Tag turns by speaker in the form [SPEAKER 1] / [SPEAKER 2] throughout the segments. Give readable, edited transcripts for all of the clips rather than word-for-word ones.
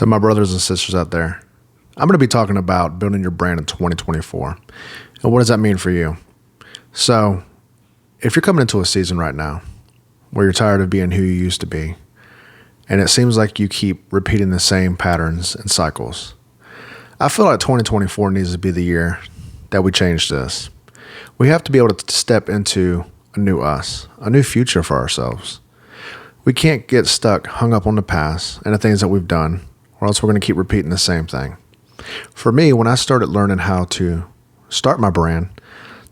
[SPEAKER 1] To my brothers and sisters out there, I'm going to be talking about building your brand in 2024. And what does that mean for you? So, if you're coming into a season right now where you're tired of being who you used to be, and it seems like you keep repeating the same patterns and cycles, I feel like 2024 needs to be the year that we change this. We have to be able to step into a new us, a new future for ourselves. We can't get stuck, hung up on the past and the things that we've done, or else we're going to keep repeating the same thing. For me, when I started learning how to start my brand,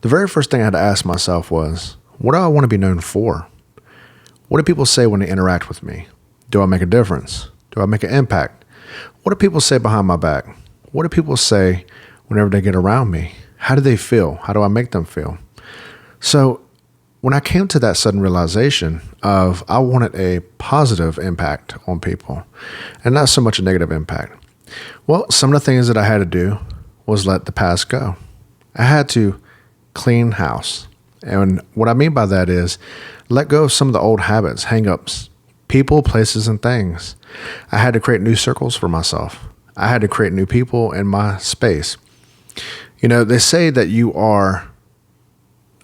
[SPEAKER 1] the very first thing I had to ask myself was, what do I want to be known for? What do people say when they interact with me? Do I make a difference? Do I make an impact? What do people say behind my back? What do people say whenever they get around me? How do they feel? How do I make them feel? So when I came to that sudden realization of I wanted a positive impact on people and not so much a negative impact, well, some of the things that I had to do was let the past go. I had to clean house. And what I mean by that is let go of some of the old habits, hang-ups, people, places, and things. I had to create new circles for myself. I had to create new people in my space. You know, they say that you are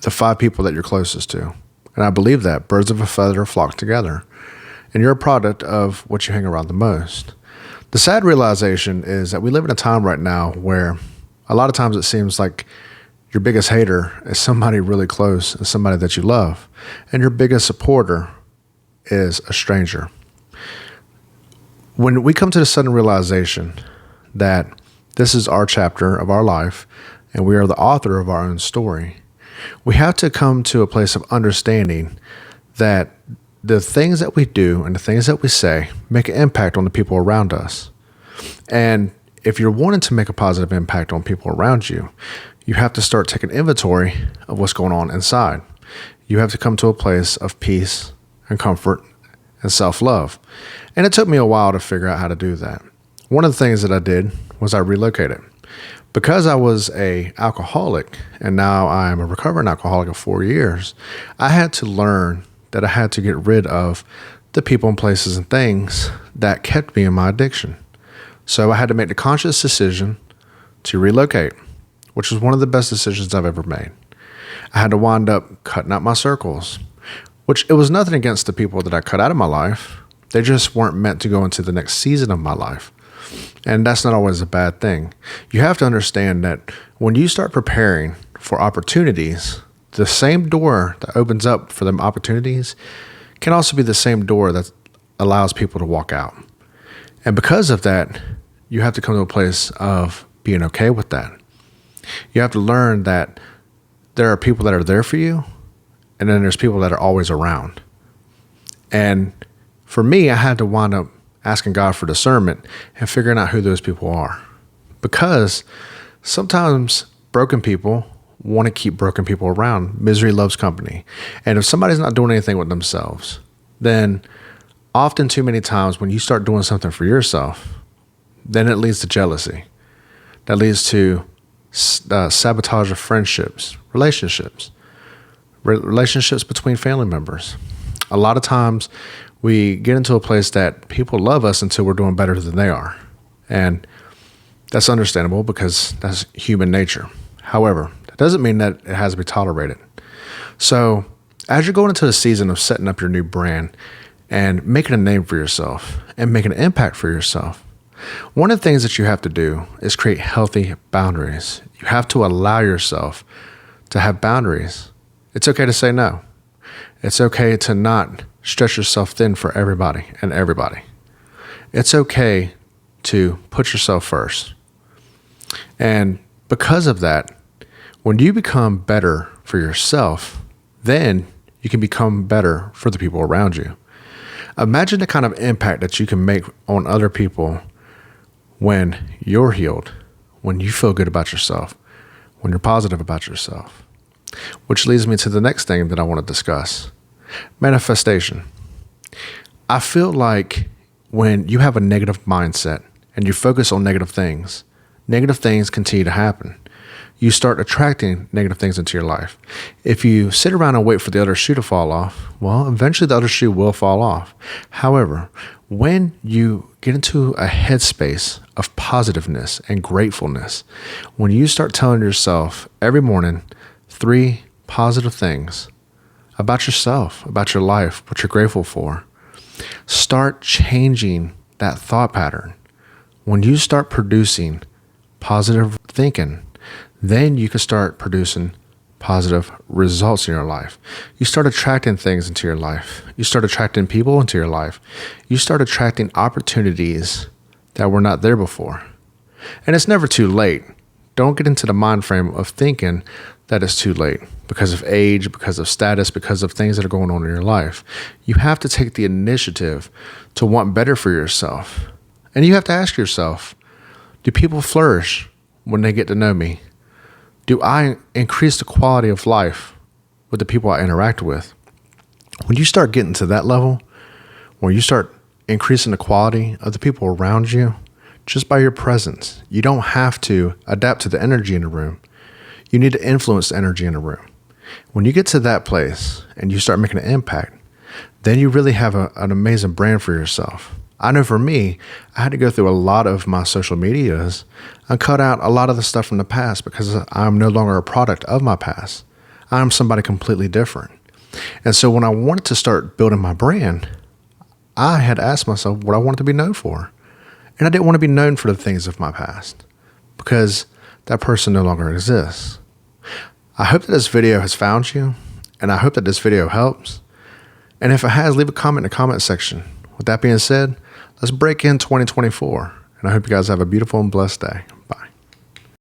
[SPEAKER 1] the 5 people that you're closest to. And I believe that. Birds of a feather flock together. And you're a product of what you hang around the most. The sad realization is that we live in a time right now where a lot of times it seems like your biggest hater is somebody really close and somebody that you love. And your biggest supporter is a stranger. When we come to the sudden realization that this is our chapter of our life and we are the author of our own story, we have to come to a place of understanding that the things that we do and the things that we say make an impact on the people around us. And if you're wanting to make a positive impact on people around you, you have to start taking inventory of what's going on inside. You have to come to a place of peace and comfort and self-love. And it took me a while to figure out how to do that. One of the things that I did was I relocated. Because I was an alcoholic and now I'm a recovering alcoholic of 4 years, I had to learn that I had to get rid of the people and places and things that kept me in my addiction. So I had to make the conscious decision to relocate, which was one of the best decisions I've ever made. I had to wind up cutting out my circles, which it was nothing against the people that I cut out of my life. They just weren't meant to go into the next season of my life. And that's not always a bad thing. You have to understand that when you start preparing for opportunities, the same door that opens up for them opportunities can also be the same door that allows people to walk out. And because of that, you have to come to a place of being okay with that. You have to learn that there are people that are there for you, and then there's people that are always around. And for me, I had to wind up asking God for discernment and figuring out who those people are. Because sometimes broken people want to keep broken people around. Misery loves company. And if somebody's not doing anything with themselves, then often too many times when you start doing something for yourself, then it leads to jealousy. That leads to sabotage of friendships, relationships between family members. A lot of times we get into a place that people love us until we're doing better than they are. And that's understandable because that's human nature. However, that doesn't mean that it has to be tolerated. So as you're going into the season of setting up your new brand and making a name for yourself and making an impact for yourself, one of the things that you have to do is create healthy boundaries. You have to allow yourself to have boundaries. It's okay to say no. It's okay to not stretch yourself thin for everybody and everybody. It's okay to put yourself first. And because of that, when you become better for yourself, then you can become better for the people around you. Imagine the kind of impact that you can make on other people when you're healed, when you feel good about yourself, when you're positive about yourself. Which leads me to the next thing that I want to discuss. Manifestation. I feel like when you have a negative mindset and you focus on negative things continue to happen. You start attracting negative things into your life. If you sit around and wait for the other shoe to fall off, well, eventually the other shoe will fall off. However, When you get into a headspace of positiveness and gratefulness, when you start telling yourself every morning 3 positive things about yourself, about your life, what you're grateful for, start changing that thought pattern. When you start producing positive thinking, then you can start producing positive results in your life. You start attracting things into your life. You start attracting people into your life. You start attracting opportunities that were not there before. And it's never too late. Don't get into the mind frame of thinking that it's too late because of age, because of status, because of things that are going on in your life. You have to take the initiative to want better for yourself. And you have to ask yourself, do people flourish when they get to know me? Do I increase the quality of life with the people I interact with? When you start getting to that level, where you start increasing the quality of the people around you, just by your presence, you don't have to adapt to the energy in the room. You need to influence the energy in the room. When you get to that place and you start making an impact, then you really have an amazing brand for yourself. I know for me, I had to go through a lot of my social medias and cut out a lot of the stuff from the past because I'm no longer a product of my past. I'm somebody completely different. And so when I wanted to start building my brand, I had asked myself what I wanted to be known for. And I didn't want to be known for the things of my past because that person no longer exists. I hope that this video has found you, and I hope that this video helps. And if it has, leave a comment in the comment section. With that being said, let's break in 2024, and I hope you guys have a beautiful and blessed day.